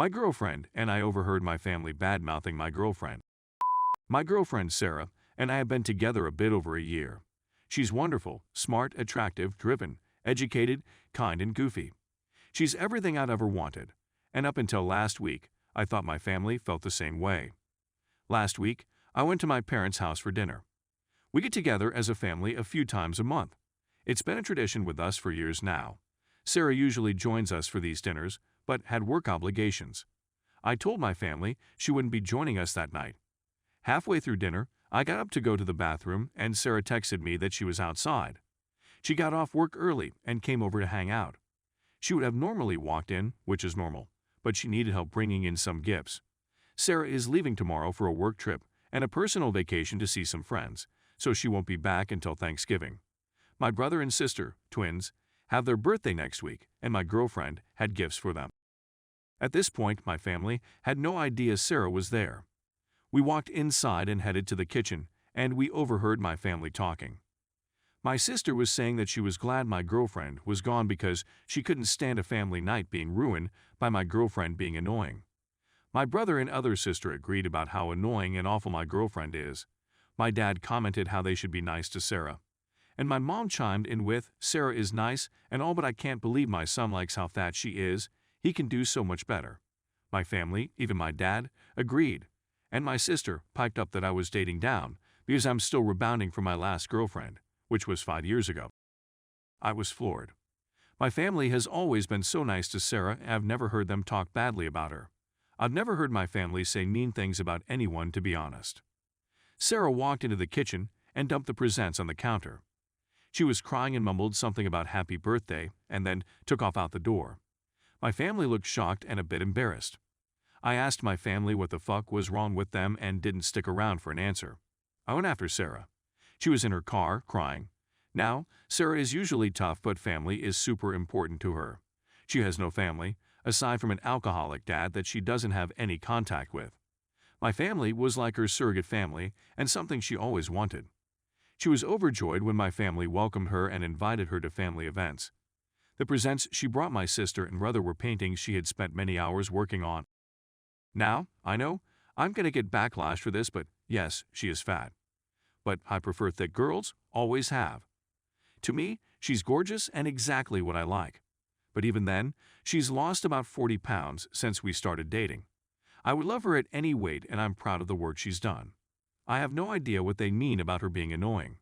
My girlfriend and I overheard my family bad-mouthing my girlfriend. My girlfriend Sarah and I have been together a bit over a year. She's wonderful, smart, attractive, driven, educated, kind and goofy. She's everything I'd ever wanted. And up until last week, I thought my family felt the same way. Last week, I went to my parents' house for dinner. We get together as a family a few times a month. It's been a tradition with us for years now. Sarah usually joins us for these dinners, but had work obligations. I told my family she wouldn't be joining us that night. Halfway through dinner, I got up to go to the bathroom and Sarah texted me that she was outside. She got off work early and came over to hang out. She would have normally walked in, which is normal, but she needed help bringing in some gifts. Sarah is leaving tomorrow for a work trip and a personal vacation to see some friends, so she won't be back until Thanksgiving. My brother and sister, twins, have their birthday next week, and my girlfriend had gifts for them. At this point, my family had no idea Sarah was there. We walked inside and headed to the kitchen, and we overheard my family talking. My sister was saying that she was glad my girlfriend was gone because she couldn't stand a family night being ruined by my girlfriend being annoying. My brother and other sister agreed about how annoying and awful my girlfriend is. My dad commented how they should be nice to Sarah. And my mom chimed in with, "Sarah is nice and all, but I can't believe my son likes how fat she is. He can do so much better." My family, even my dad, agreed. And my sister piped up that I was dating down because I'm still rebounding from my last girlfriend, which was 5 years ago. I was floored. My family has always been so nice to Sarah, and I've never heard them talk badly about her. I've never heard my family say mean things about anyone, to be honest. Sarah walked into the kitchen and dumped the presents on the counter. She was crying and mumbled something about happy birthday and then took off out the door. My family looked shocked and a bit embarrassed. I asked my family what the fuck was wrong with them and didn't stick around for an answer. I went after Sarah. She was in her car, crying. Now, Sarah is usually tough, but family is super important to her. She has no family, aside from an alcoholic dad that she doesn't have any contact with. My family was like her surrogate family and something she always wanted. She was overjoyed when my family welcomed her and invited her to family events. The presents she brought my sister and brother were paintings she had spent many hours working on. Now, I know, I'm going to get backlash for this, but yes, she is fat. But I prefer thick girls, always have. To me, she's gorgeous and exactly what I like. But even then, she's lost about 40 pounds since we started dating. I would love her at any weight and I'm proud of the work she's done. I have no idea what they mean about her being annoying.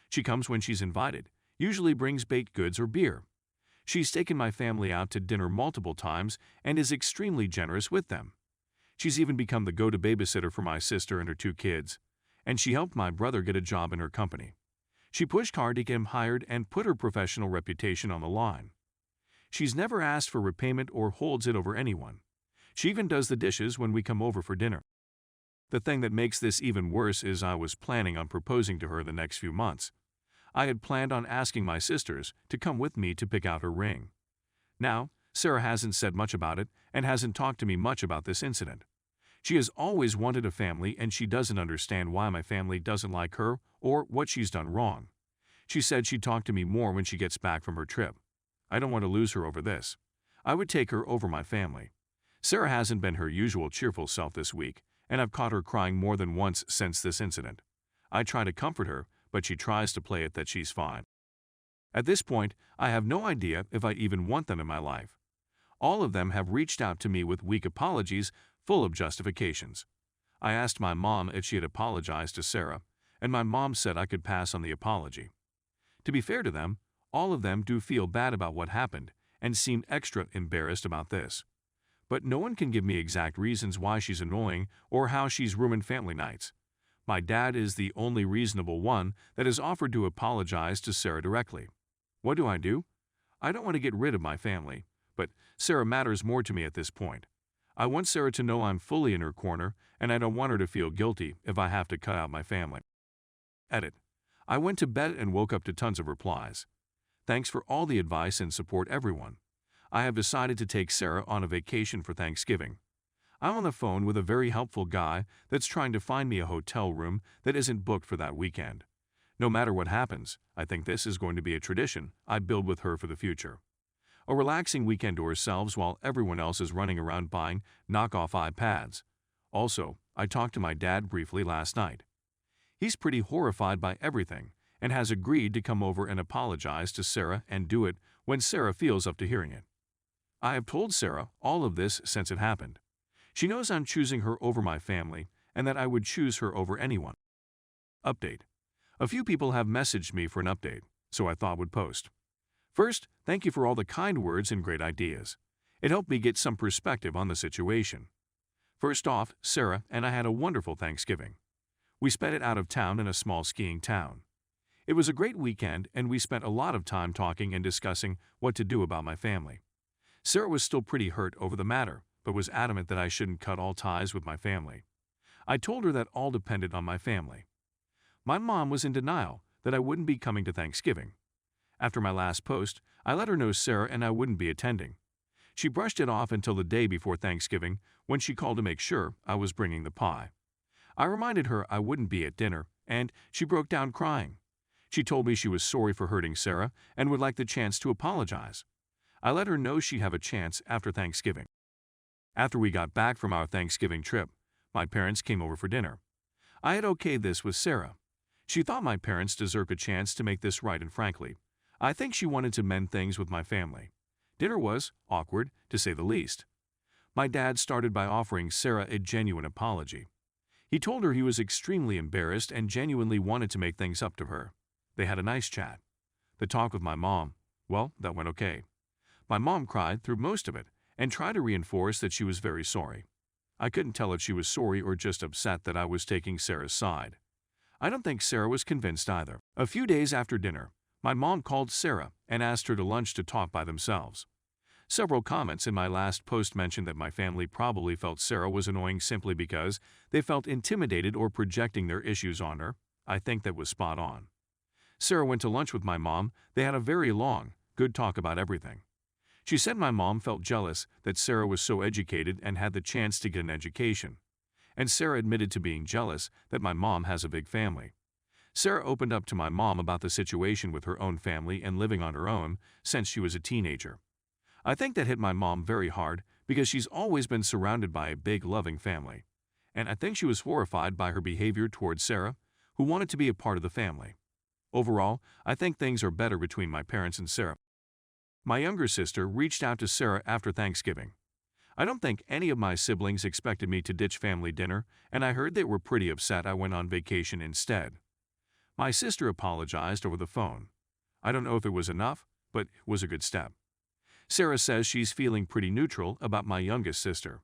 She comes when she's invited, usually brings baked goods or beer. She's taken my family out to dinner multiple times and is extremely generous with them. She's even become the go-to babysitter for my sister and her 2 kids, and she helped my brother get a job in her company. She pushed hard to get him hired and put her professional reputation on the line. She's never asked for repayment or holds it over anyone. She even does the dishes when we come over for dinner. The thing that makes this even worse is I was planning on proposing to her the next few months. I had planned on asking my sisters to come with me to pick out her ring. Now, Sarah hasn't said much about it and hasn't talked to me much about this incident. She has always wanted a family and she doesn't understand why my family doesn't like her or what she's done wrong. She said she'd talk to me more when she gets back from her trip. I don't want to lose her over this. I would take her over my family. Sarah hasn't been her usual cheerful self this week, and I've caught her crying more than once since this incident. I try to comfort her, but she tries to play it that she's fine. At this point, I have no idea if I even want them in my life. All of them have reached out to me with weak apologies full of justifications. I asked my mom if she had apologized to Sarah, and my mom said I could pass on the apology. To be fair to them, all of them do feel bad about what happened and seem extra embarrassed about this. But no one can give me exact reasons why she's annoying or how she's ruined family nights. My dad is the only reasonable one that has offered to apologize to Sarah directly. What do? I don't want to get rid of my family, but Sarah matters more to me at this point. I want Sarah to know I'm fully in her corner, and I don't want her to feel guilty if I have to cut out my family. Edit. I went to bed and woke up to tons of replies. Thanks for all the advice and support, everyone. I have decided to take Sarah on a vacation for Thanksgiving. I'm on the phone with a very helpful guy that's trying to find me a hotel room that isn't booked for that weekend. No matter what happens, I think this is going to be a tradition I build with her for the future. a relaxing weekend to ourselves while everyone else is running around buying knockoff iPads. Also, I talked to my dad briefly last night. He's pretty horrified by everything and has agreed to come over and apologize to Sarah and do it when Sarah feels up to hearing it. I have told Sarah all of this since it happened. She knows I'm choosing her over my family and that I would choose her over anyone. Update. A few people have messaged me for an update, so I thought would post. First, thank you for all the kind words and great ideas. It helped me get some perspective on the situation. First off, Sarah and I had a wonderful Thanksgiving. We spent it out of town in a small skiing town. It was a great weekend and we spent a lot of time talking and discussing what to do about my family. Sarah was still pretty hurt over the matter, but was adamant that I shouldn't cut all ties with my family. I told her that all depended on my family. My mom was in denial that I wouldn't be coming to Thanksgiving. After my last post, I let her know Sarah and I wouldn't be attending. She brushed it off until the day before Thanksgiving when she called to make sure I was bringing the pie. I reminded her I wouldn't be at dinner, and she broke down crying. She told me she was sorry for hurting Sarah and would like the chance to apologize. I let her know she'd have a chance after Thanksgiving. After we got back from our Thanksgiving trip, my parents came over for dinner. I had okayed this with Sarah. She thought my parents deserved a chance to make this right, and frankly, I think she wanted to mend things with my family. Dinner was awkward, to say the least. My dad started by offering Sarah a genuine apology. He told her he was extremely embarrassed and genuinely wanted to make things up to her. They had a nice chat. The talk with my mom, well, that went okay. My mom cried through most of it and tried to reinforce that she was very sorry. I couldn't tell if she was sorry or just upset that I was taking Sarah's side. I don't think Sarah was convinced either. A few days after dinner, my mom called Sarah and asked her to lunch to talk by themselves. Several comments in my last post mentioned that my family probably felt Sarah was annoying simply because they felt intimidated or projecting their issues on her. I think that was spot on. Sarah went to lunch with my mom. They had a very long, good talk about everything. She said my mom felt jealous that Sarah was so educated and had the chance to get an education. And Sarah admitted to being jealous that my mom has a big family. Sarah opened up to my mom about the situation with her own family and living on her own since she was a teenager. I think that hit my mom very hard because she's always been surrounded by a big, loving family. And I think she was horrified by her behavior towards Sarah, who wanted to be a part of the family. Overall, I think things are better between my parents and Sarah. My younger sister reached out to Sarah after Thanksgiving. I don't think any of my siblings expected me to ditch family dinner, and I heard they were pretty upset I went on vacation instead. My sister apologized over the phone. I don't know if it was enough, but it was a good step. Sarah says she's feeling pretty neutral about my youngest sister.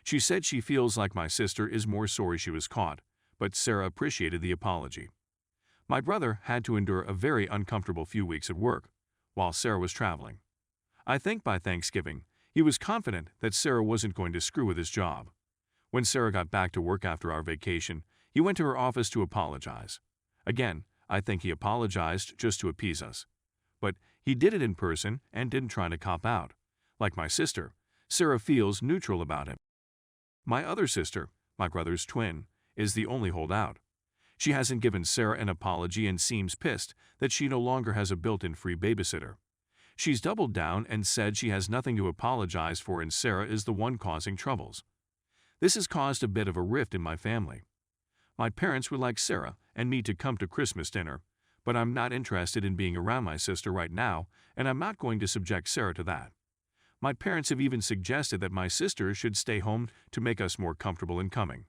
She said she feels like my sister is more sorry she was caught, but Sarah appreciated the apology. My brother had to endure a very uncomfortable few weeks at work, while Sarah was traveling. I think by Thanksgiving, he was confident that Sarah wasn't going to screw with his job. When Sarah got back to work after our vacation, he went to her office to apologize. Again, I think he apologized just to appease us. But he did it in person and didn't try to cop out. Like my sister, Sarah feels neutral about him. My other sister, my brother's twin, is the only holdout. She hasn't given Sarah an apology and seems pissed that she no longer has a built-in free babysitter. She's doubled down and said she has nothing to apologize for and Sarah is the one causing troubles. This has caused a bit of a rift in my family. My parents would like Sarah and me to come to Christmas dinner, but I'm not interested in being around my sister right now, and I'm not going to subject Sarah to that. My parents have even suggested that my sister should stay home to make us more comfortable in coming.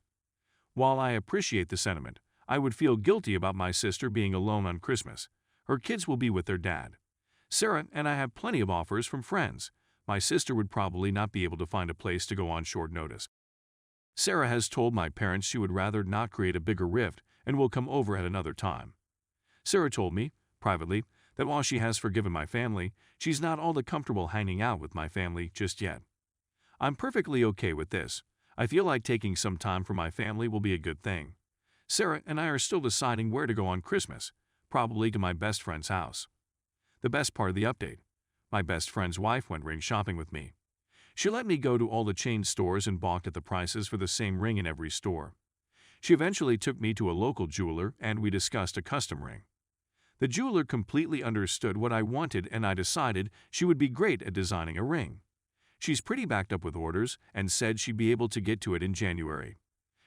While I appreciate the sentiment, I would feel guilty about my sister being alone on Christmas. Her kids will be with their dad. Sarah and I have plenty of offers from friends. My sister would probably not be able to find a place to go on short notice. Sarah has told my parents she would rather not create a bigger rift and will come over at another time. Sarah told me, privately, that while she has forgiven my family, she's not all that comfortable hanging out with my family just yet. I'm perfectly okay with this. I feel like taking some time for my family will be a good thing. Sarah and I are still deciding where to go on Christmas, probably to my best friend's house. The best part of the update: my best friend's wife went ring shopping with me. She let me go to all the chain stores and balked at the prices for the same ring in every store. She eventually took me to a local jeweler and we discussed a custom ring. The jeweler completely understood what I wanted, and I decided she would be great at designing a ring. She's pretty backed up with orders and said she'd be able to get to it in January.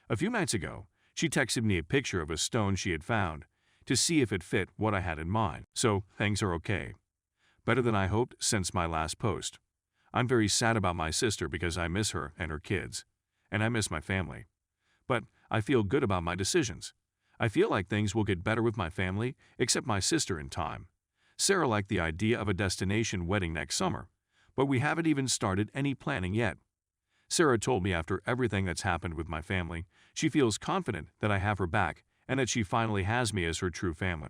A few nights ago, she texted me a picture of a stone she had found to see if it fit what I had in mind. So things are okay. Better than I hoped since my last post. I'm very sad about my sister because I miss her and her kids, and I miss my family. But I feel good about my decisions. I feel like things will get better with my family, except my sister in time. Sarah liked the idea of a destination wedding next summer, but we haven't even started any planning yet. Sarah told me after everything that's happened with my family, she feels confident that I have her back and that she finally has me as her true family.